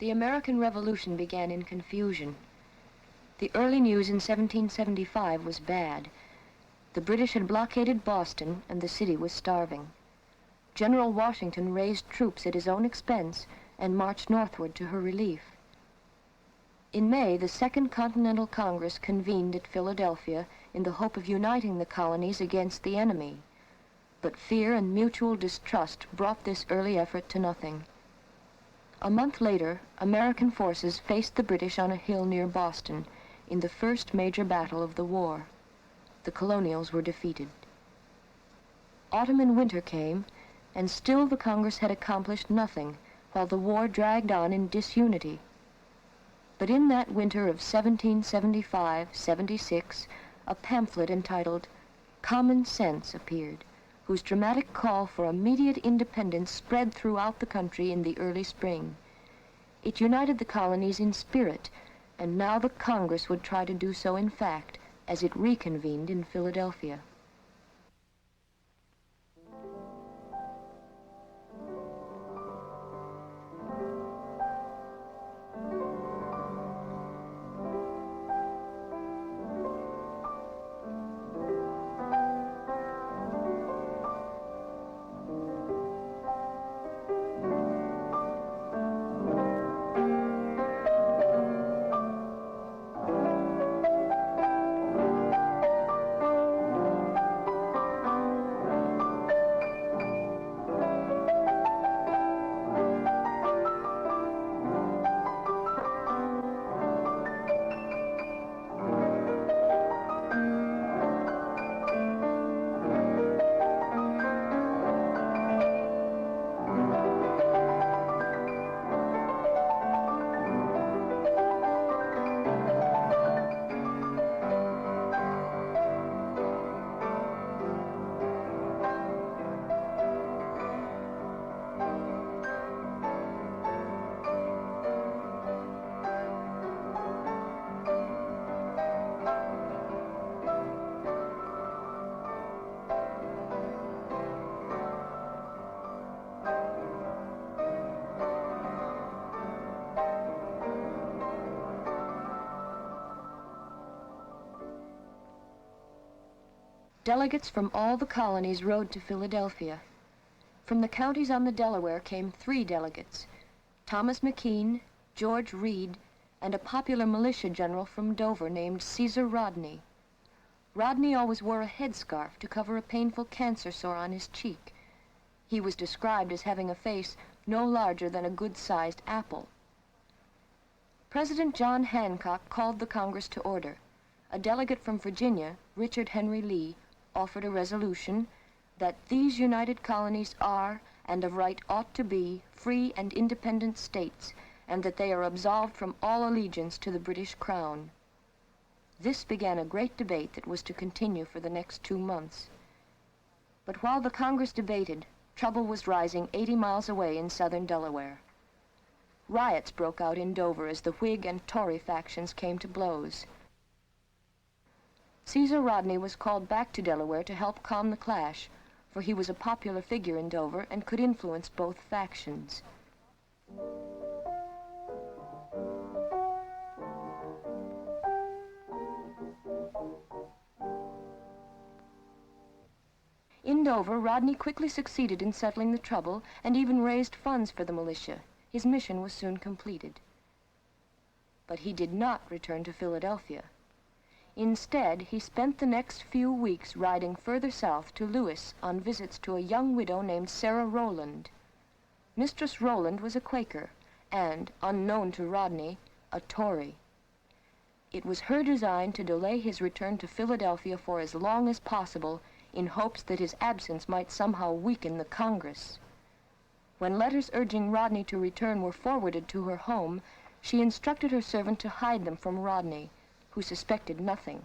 The American Revolution began in confusion. The early news in 1775 was bad. The British had blockaded Boston, and the city was starving. General Washington raised troops at his own expense and marched northward to her relief. In May, the Second Continental Congress convened at Philadelphia in the hope of uniting the colonies against the enemy. But fear and mutual distrust brought this early effort to nothing. A month later, American forces faced the British on a hill near Boston in the first major battle of the war. The colonials were defeated. Autumn and winter came, and still the Congress had accomplished nothing, while the war dragged on in disunity. But in that winter of 1775-76, a pamphlet entitled Common Sense appeared, whose dramatic call for immediate independence spread throughout the country in the early spring. It united the colonies in spirit, and now the Congress would try to do so in fact, as it reconvened in Philadelphia. Delegates from all the colonies rode to Philadelphia. From the counties on the Delaware came 3 delegates, Thomas McKean, George Reed, and a popular militia general from Dover named Caesar Rodney. Rodney always wore a headscarf to cover a painful cancer sore on his cheek. He was described as having a face no larger than a good-sized apple. President John Hancock called the Congress to order. A delegate from Virginia, Richard Henry Lee, offered a resolution that these united colonies are, and of right ought to be, free and independent states, and that they are absolved from all allegiance to the British Crown. This began a great debate that was to continue for the next 2 months. But while the Congress debated, trouble was rising 80 miles away in southern Delaware. Riots broke out in Dover as the Whig and Tory factions came to blows. Caesar Rodney was called back to Delaware to help calm the clash, for he was a popular figure in Dover and could influence both factions. In Dover, Rodney quickly succeeded in settling the trouble and even raised funds for the militia. His mission was soon completed. But he did not return to Philadelphia. Instead, he spent the next few weeks riding further south to Lewis on visits to a young widow named Sarah Roland. Mistress Roland was a Quaker and, unknown to Rodney, a Tory. It was her design to delay his return to Philadelphia for as long as possible in hopes that his absence might somehow weaken the Congress. When letters urging Rodney to return were forwarded to her home, she instructed her servant to hide them from Rodney, who suspected nothing.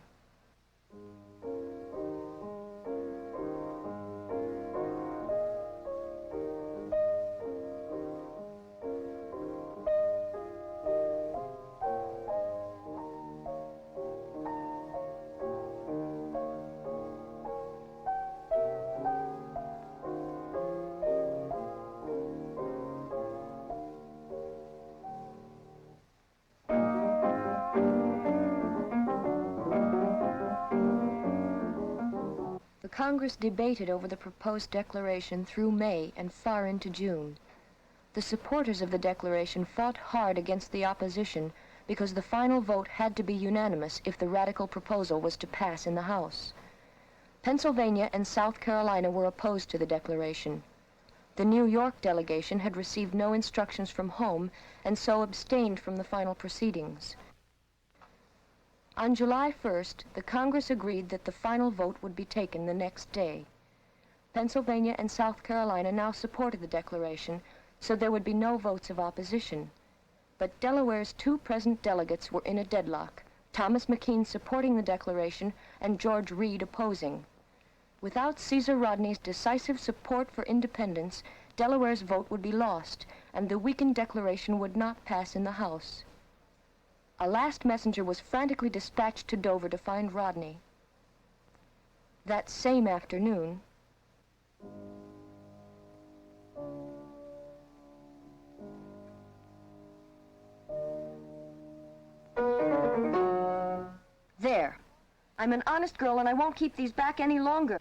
Congress debated over the proposed declaration through May and far into June. The supporters of the declaration fought hard against the opposition because the final vote had to be unanimous if the radical proposal was to pass in the House. Pennsylvania and South Carolina were opposed to the declaration. The New York delegation had received no instructions from home and so abstained from the final proceedings. On July 1st, the Congress agreed that the final vote would be taken the next day. Pennsylvania and South Carolina now supported the declaration, so there would be no votes of opposition. But Delaware's two present delegates were in a deadlock, Thomas McKean supporting the declaration and George Reed opposing. Without Caesar Rodney's decisive support for independence, Delaware's vote would be lost, and the weakened declaration would not pass in the House. A last messenger was frantically dispatched to Dover to find Rodney. That same afternoon, there. I'm an honest girl and I won't keep these back any longer.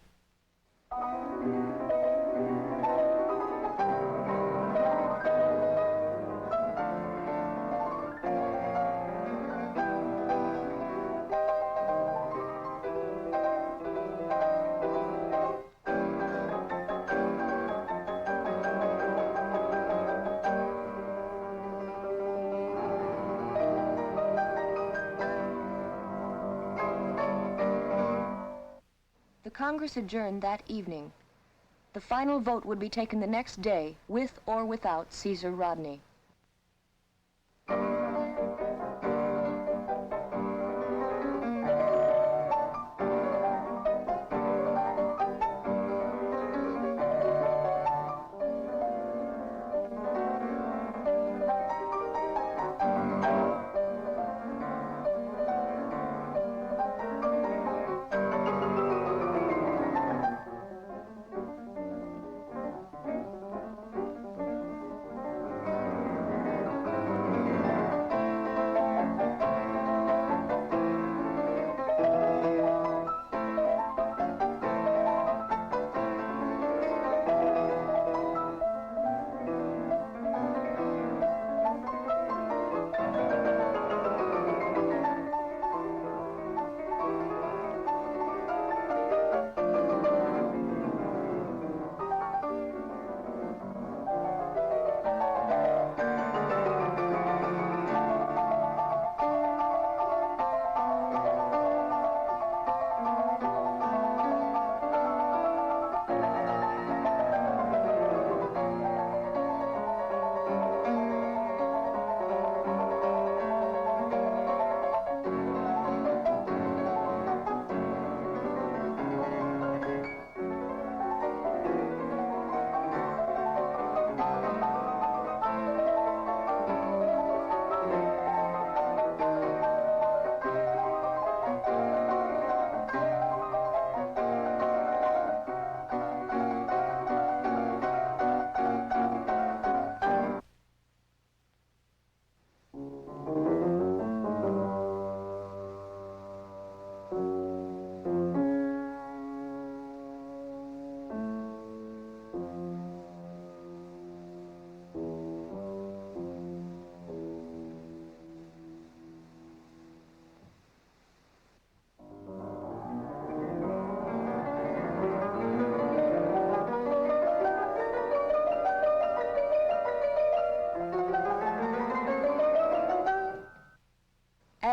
The Congress adjourned that evening. The final vote would be taken the next day, with or without Caesar Rodney.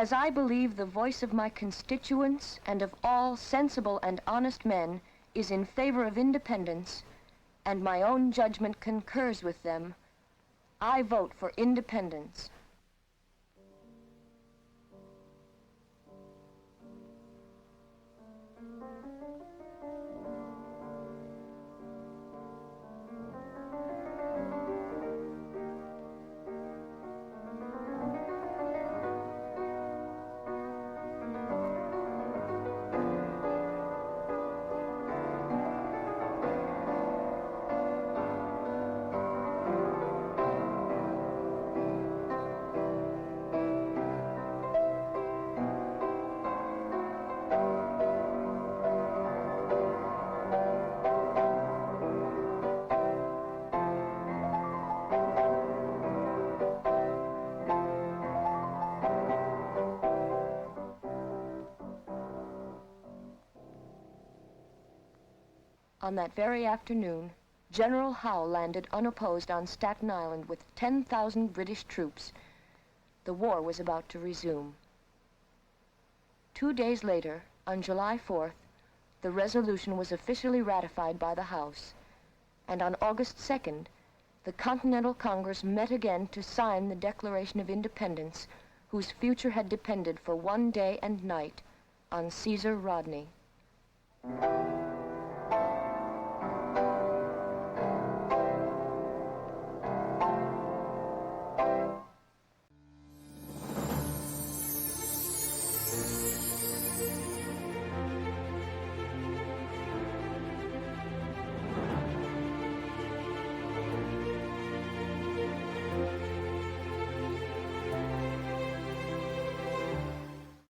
As I believe the voice of my constituents and of all sensible and honest men is in favor of independence, and my own judgment concurs with them, I vote for independence. On that very afternoon, General Howe landed unopposed on Staten Island with 10,000 British troops. The war was about to resume. 2 days later, on July 4th, the resolution was officially ratified by the House, and on August 2nd, the Continental Congress met again to sign the Declaration of Independence, whose future had depended for one day and night on Caesar Rodney.